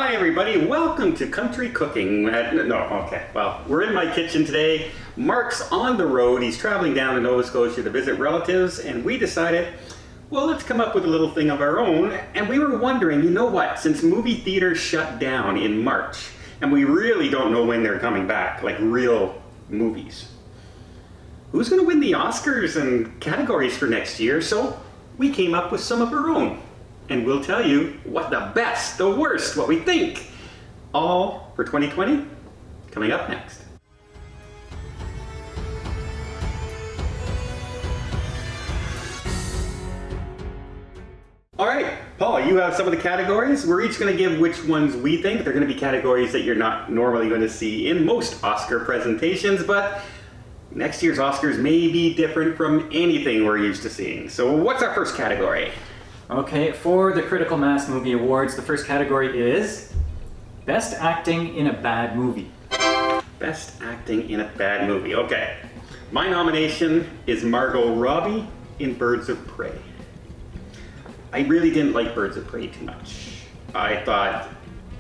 Hi everybody, welcome to Country Cooking. Well, we're in my kitchen today. Mark's on the road, he's traveling down to Nova Scotia to visit relatives, and we decided, well, let's come up with a little thing of our own. And we were wondering, you know what, since movie theaters shut down in March, and we really don't know when they're coming back, like real movies, who's gonna win the Oscars and categories for next year? So we came up with some of our own. And we'll tell you what the best, the worst, what we think. All for 2020, coming up next. All right, Paul, you have some of the categories. We're each going to give which ones we think. They're going to be categories that you're not normally going to see in most Oscar presentations, but next year's Oscars may be different from anything we're used to seeing. So what's our first category? Okay, for the Critical Mass Movie Awards, the first category is Best Acting in a Bad Movie. Best Acting in a Bad Movie. Okay. My nomination is Margot Robbie in Birds of Prey. I really didn't like Birds of Prey too much. I thought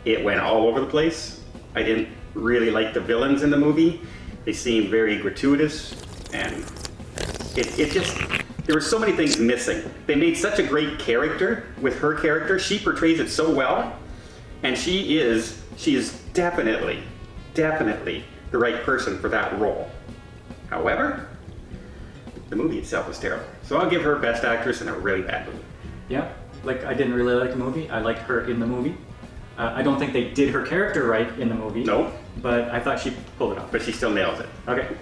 it went all over the place. I didn't really like the villains in the movie. They seemed very gratuitous, and it just... There were so many things missing. They made such a great character with her character. She portrays it so well, and she is definitely the right person for that role. However, the movie itself was terrible. So I'll give her Best Actress in a really bad movie. Yeah, like I didn't really like the movie. I liked her in the movie. I don't think they did her character right in the movie. No. But I thought she pulled it off. But she still nails it. Okay.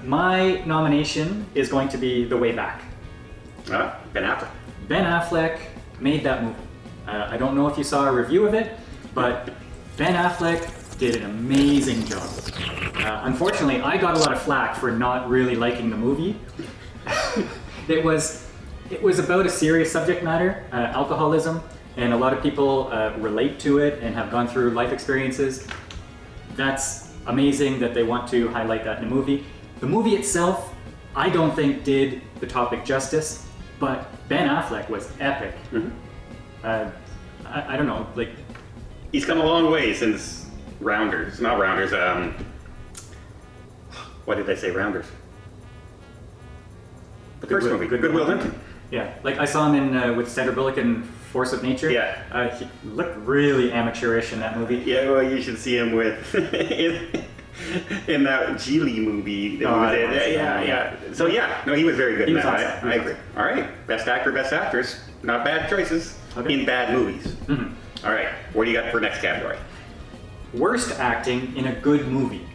My nomination is going to be The Way Back. Ben Affleck. Ben Affleck made that movie. I don't know if you saw a review of it, but Ben Affleck did an amazing job. Unfortunately, I got a lot of flack for not really liking the movie. It was about a serious subject matter, alcoholism, and a lot of people relate to it and have gone through life experiences. That's amazing that they want to highlight that in a movie. The movie itself, I don't think did the topic justice, but Ben Affleck was epic. Mm-hmm. I don't know, like... He's come a long way since Rounders. Not Rounders, what did I say, Rounders? The first movie, Goodwill Hunting. Yeah, like I saw him in with Sandra Bullock in Force of Nature. Yeah. He looked really amateurish in that movie. Yeah, well, you should see him with in that Geely movie. Yeah. So yeah, no, he was very good in that. Awesome. I agree. All right, Best Actor, Best Actress, not bad choices in bad movies. Mm-hmm. All right, what do you got for next category? Worst acting in a good movie.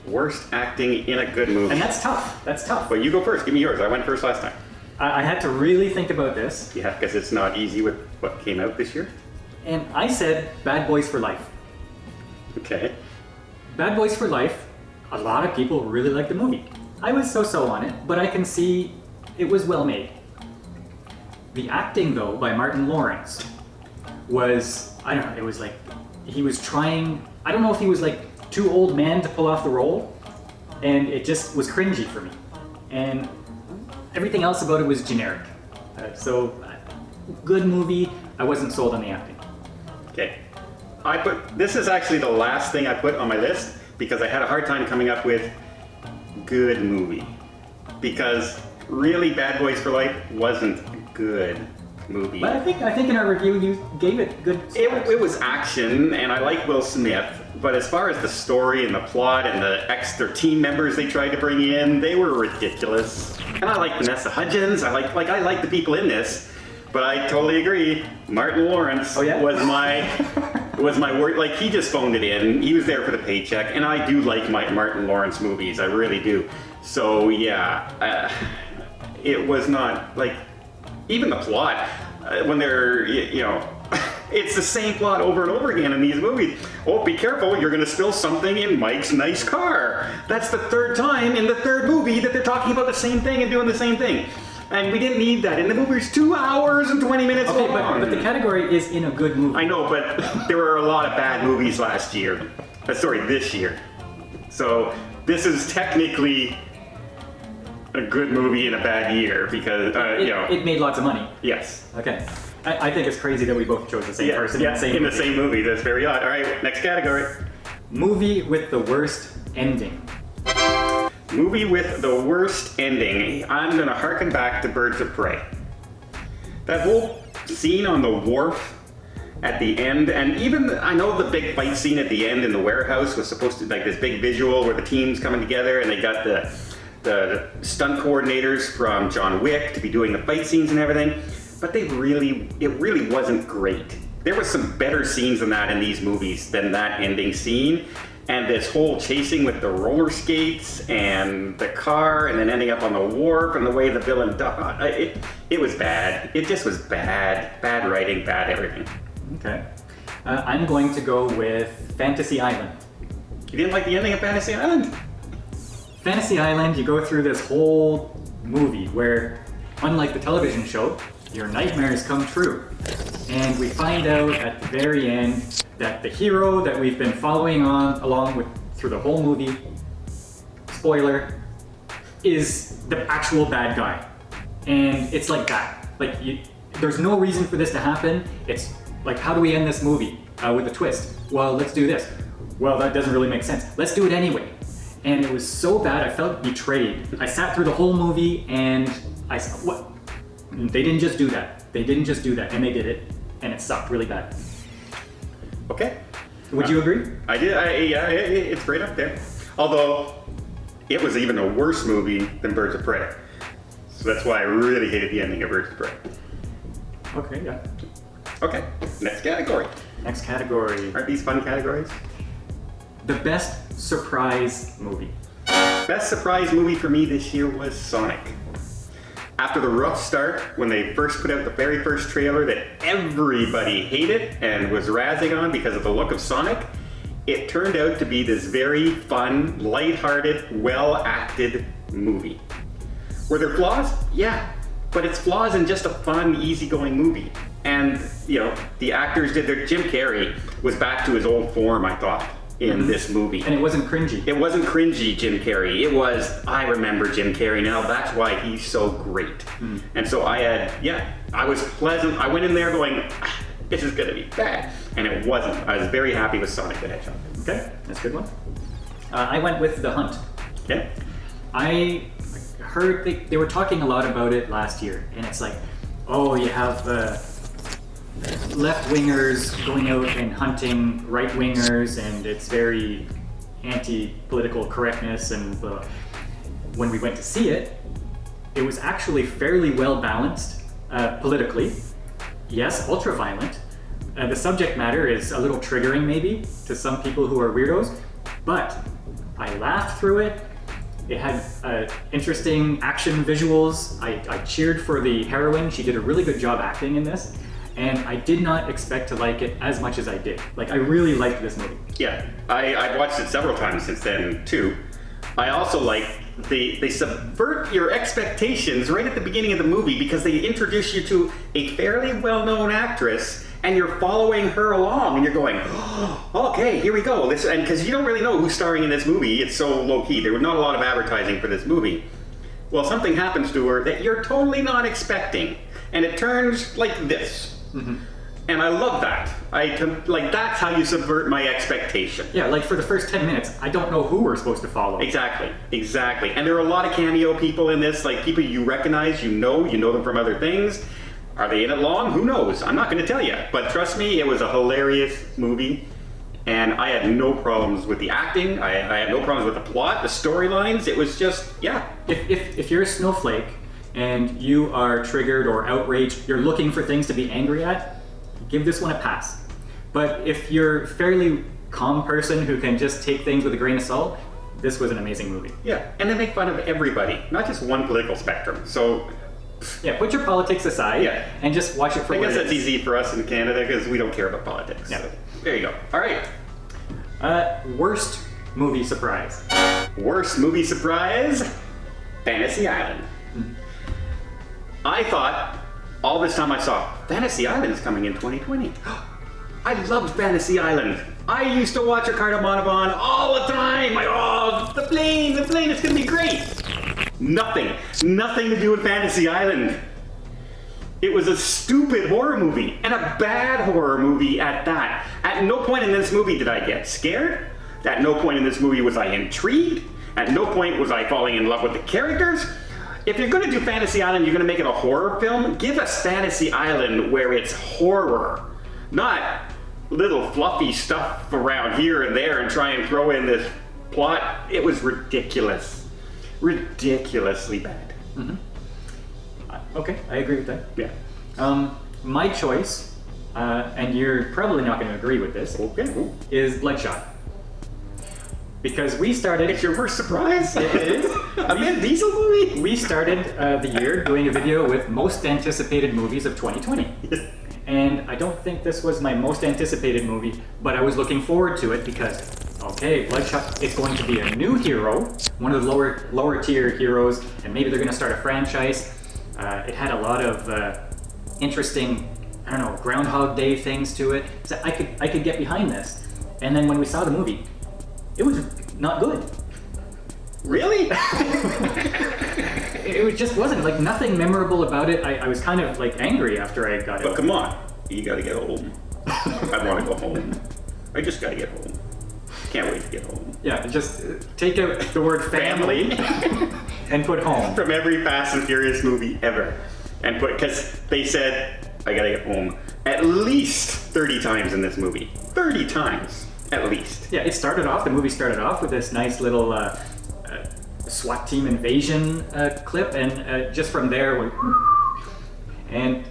Worst acting in a good movie. And that's tough. That's tough. Well, you go first. Give me yours. I went first last time. I had to really think about this. Yeah, because it's not easy with what came out this year. And I said Bad Boys for Life. Okay. Bad Boys for Life, a lot of people really liked the movie. I was so-so on it, but I can see it was well made. The acting, though, by Martin Lawrence was, I don't know, it was like, he was trying, I don't know if he was like too old man to pull off the role, and it just was cringy for me. And everything else about it was generic. Good movie, I wasn't sold on the acting. Okay. This is actually the last thing I put on my list because I had a hard time coming up with good movie. Because really Bad Boys for Life wasn't a good movie. But I think in our review you gave it good scores. It was action, and I like Will Smith, but as far as the story and the plot and the extra team members they tried to bring in, they were ridiculous. And I like Vanessa Hudgens, I like the people in this, but I totally agree, Martin Lawrence was my word. Like, he just phoned it in. He was there for the paycheck, and I do like my Martin Lawrence movies. I really do. So yeah, it was not like even the plot when they're it's the same plot over and over again in these movies. Oh, be careful! You're going to spill something in Mike's nice car. That's the third time in the third movie that they're talking about the same thing and doing the same thing. And we didn't need that. And the movie's 2 hours and 20 minutes long. But the category is in a good movie. I know, but there were a lot of bad movies last year. This year. So this is technically a good movie in a bad year because, It made lots of money. Yes. Okay. I think it's crazy that we both chose the same person in the same in movie. the same movie. That's very odd. All right, next category. Movie with the worst ending. Movie with the worst ending. I'm gonna harken back to Birds of Prey. That whole scene on the wharf at the end, and even I know the big fight scene at the end in the warehouse was supposed to like this big visual where the team's coming together, and they got the stunt coordinators from John Wick to be doing the fight scenes and everything. But it really wasn't great. There was some better scenes than that in these movies than that ending scene. And this whole chasing with the roller skates and the car and then ending up on the wharf and the way the villain died, it was bad. It just was bad. Bad writing, bad everything. Okay. I'm going to go with Fantasy Island. You didn't like the ending of Fantasy Island? Fantasy Island, you go through this whole movie where, unlike the television show, your nightmares come true. And we find out at the very end that the hero that we've been following along with through the whole movie, spoiler, is the actual bad guy. And it's like that. Like, there's no reason for this to happen. It's like, how do we end this movie with a twist? Well, let's do this. Well, that doesn't really make sense. Let's do it anyway. And it was so bad, I felt betrayed. I sat through the whole movie and I said, what? They didn't just do that. They didn't just do that, and they did it, and it sucked really bad. Okay. Would you agree? I did. Yeah, it's right up there. Although, it was even a worse movie than Birds of Prey. So that's why I really hated the ending of Birds of Prey. Okay, yeah. Okay, next category. Next category. Aren't these fun categories? The best surprise movie. Best surprise movie for me this year was Sonic. After the rough start, when they first put out the very first trailer that everybody hated and was razzing on because of the look of Sonic, it turned out to be this very fun, lighthearted, well-acted movie. Were there flaws? Yeah, but it's flaws in just a fun, easygoing movie. And, you know, the actors did their... Jim Carrey was back to his old form, I thought, in this movie. And it wasn't cringy. It wasn't cringy, Jim Carrey. It was, I remember Jim Carrey now. That's why he's so great. And so I was pleasant. I went in there going, this is gonna be bad. And it wasn't. I was very happy with Sonic the Hedgehog. Okay, that's a good one. I went with The Hunt. Okay. I heard they were talking a lot about it last year, and it's like, oh, you have left-wingers going out and hunting right-wingers, and it's very anti-political correctness, and when we went to see it, it was actually fairly well-balanced politically. Yes, ultra-violent. The subject matter is a little triggering maybe to some people who are weirdos, but I laughed through it. It had interesting action visuals. I cheered for the heroine. She did a really good job acting in this. And I did not expect to like it as much as I did. Like, I really liked this movie. Yeah, I've watched it several times since then, too. I also like they subvert your expectations right at the beginning of the movie because they introduce you to a fairly well-known actress and you're following her along and you're going, oh, okay, here we go. And because you don't really know who's starring in this movie, it's so low-key. There was not a lot of advertising for this movie. Well, something happens to her that you're totally not expecting, and it turns like this. And I love that. That's how you subvert my expectation. Yeah, like for the first 10 minutes, I don't know who we're supposed to follow. Exactly. And there are a lot of cameo people in this, like people you recognize, you know them from other things. Are they in it long? Who knows? I'm not going to tell you. But trust me, it was a hilarious movie. And I had no problems with the acting. I had no problems with the plot, the storylines. It was just, yeah. If you're a snowflake and you are triggered or outraged, you're looking for things to be angry at, give this one a pass. But if you're a fairly calm person who can just take things with a grain of salt, this was an amazing movie. Yeah, and they make fun of everybody, not just one political spectrum. So, yeah, put your politics aside and just watch it for what it is. I guess that's easy for us in Canada because we don't care about politics. Yeah. So, there you go. All right. Worst movie surprise. Worst movie surprise? Fantasy Island. I thought, all this time I saw, Fantasy Island is coming in 2020. I loved Fantasy Island. I used to watch Ricardo Montalban all the time. The plane, it's gonna be great. Nothing to do with Fantasy Island. It was a stupid horror movie, and a bad horror movie at that. At no point in this movie did I get scared. At no point in this movie was I intrigued. At no point was I falling in love with the characters. If you're going to do Fantasy Island, you're going to make it a horror film, give us Fantasy Island where it's horror, not little fluffy stuff around here and there and try and throw in this plot. It was ridiculous. Ridiculously bad. Okay, I agree with that. Yeah. My choice, and you're probably not going to agree with this, Okay. is Bloodshot. Because we started... It's your first surprise? It is. A Vin Diesel movie? We started the year doing a video with most anticipated movies of 2020. And I don't think this was my most anticipated movie, but I was looking forward to it because, okay, Bloodshot is going to be a new hero, one of the lower tier heroes, and maybe they're going to start a franchise. It had a lot of interesting, I don't know, Groundhog Day things to it. So I could get behind this. And then when we saw the movie, it was not good. Really? It just wasn't, like, nothing memorable about it. I was kind of, like, angry after I got it. But come on, you gotta get home. I wanna go home. I just gotta get home. Can't wait to get home. Yeah, just take out the word family and put home. From every Fast and Furious movie ever. And because they said, I gotta get home at least 30 times in this movie. 30 times, at least. Yeah, the movie started off with this nice little SWAT team invasion clip, and just from there, and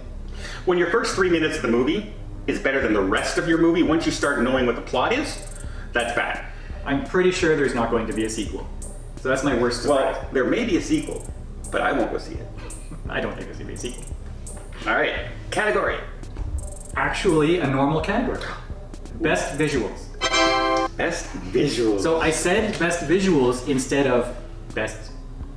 when your first 3 minutes of the movie is better than the rest of your movie, once you start knowing what the plot is, that's bad. I'm pretty sure there's not going to be a sequel. So that's my worst surprise. Well, there may be a sequel, but I won't go see it. I don't think there's going to be a sequel. All right, category. Actually, a normal category. Best visuals. Best visuals. So I said best visuals instead of best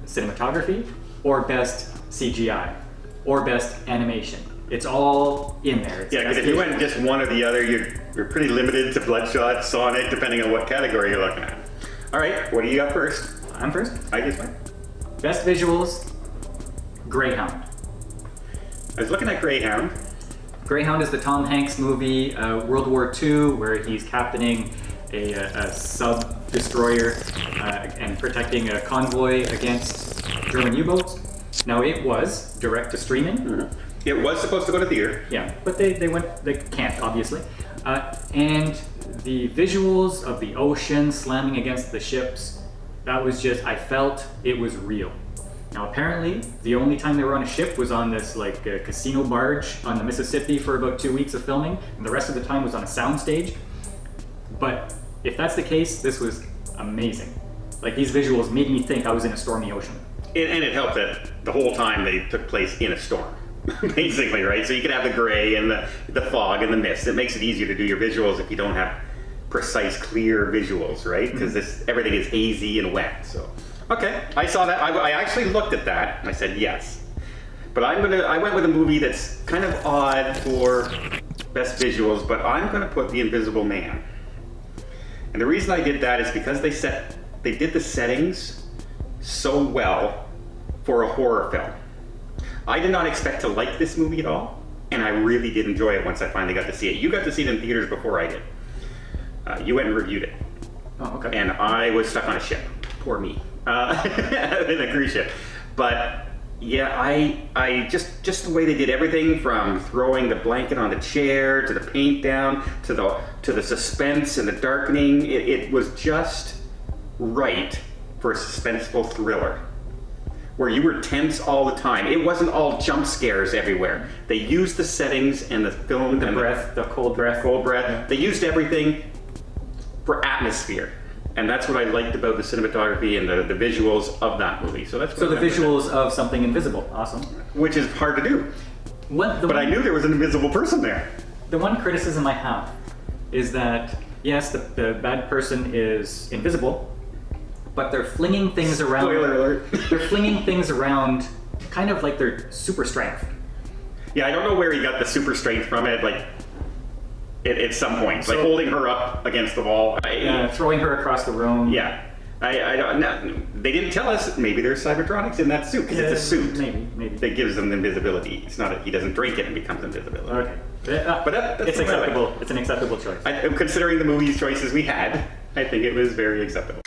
cinematography, or best CGI, or best animation. It's all in there. It's yeah, because if you went just one or the other, you're pretty limited to Bloodshot, Sonic, depending on what category you're looking at. All right, what do you got first? I'm first. I guess fine. Best visuals, Greyhound. I was looking at Greyhound. Greyhound is the Tom Hanks movie, World War II, where he's captaining a sub-destroyer and protecting a convoy against German U-boats. Now, it was direct to streaming. Mm-hmm. It was supposed to go to theater. Yeah, but they can't, obviously. And the visuals of the ocean slamming against the ships, that was just, I felt it was real. Now, apparently, the only time they were on a ship was on this casino barge on the Mississippi for about 2 weeks of filming, and the rest of the time was on a soundstage. But if that's the case, this was amazing. Like, these visuals made me think I was in a stormy ocean. And it helped that the whole time they took place in a storm, basically, right? So you could have the gray and the fog and the mist. It makes it easier to do your visuals if you don't have precise, clear visuals, right? Because everything is hazy and wet. So, okay, I saw that. I actually looked at that and I said yes. But I went with a movie that's kind of odd for best visuals, but I'm gonna put The Invisible Man. And the reason I did that is because they did the settings so well for a horror film. I did not expect to like this movie at all, and I really did enjoy it once I finally got to see it. You got to see it in theaters before I did. You went and reviewed it. Oh, okay. And I was stuck on a ship. Poor me. In a cruise ship. But yeah, I just the way they did everything, from throwing the blanket on the chair to the paint down to the suspense and the darkening, it was just right for a suspenseful thriller where you were tense all the time. It wasn't all jump scares everywhere. They used the settings and the film The and breath, the cold breath. Yeah. They used everything for atmosphere. And that's what I liked about the cinematography and the visuals of that movie. So that's So the visuals of something invisible. Awesome. which is hard to do. I knew there was an invisible person there. The one criticism I have is that, yes, the bad person is invisible, but they're flinging things around. Spoiler alert. They're flinging things around kind of like their super strength. Yeah, I don't know where he got the super strength from it, at some point. So- like holding her up against the wall. Throwing her across the room. Yeah. I don't know. They didn't tell us. Maybe there's cybertronics in that suit because it's a suit Maybe. that gives them invisibility. It's not. He doesn't drink it and becomes invisible. Okay. But that's It's what I like. acceptable. It's an acceptable choice. Considering the movie's choices we had, I think it was very acceptable.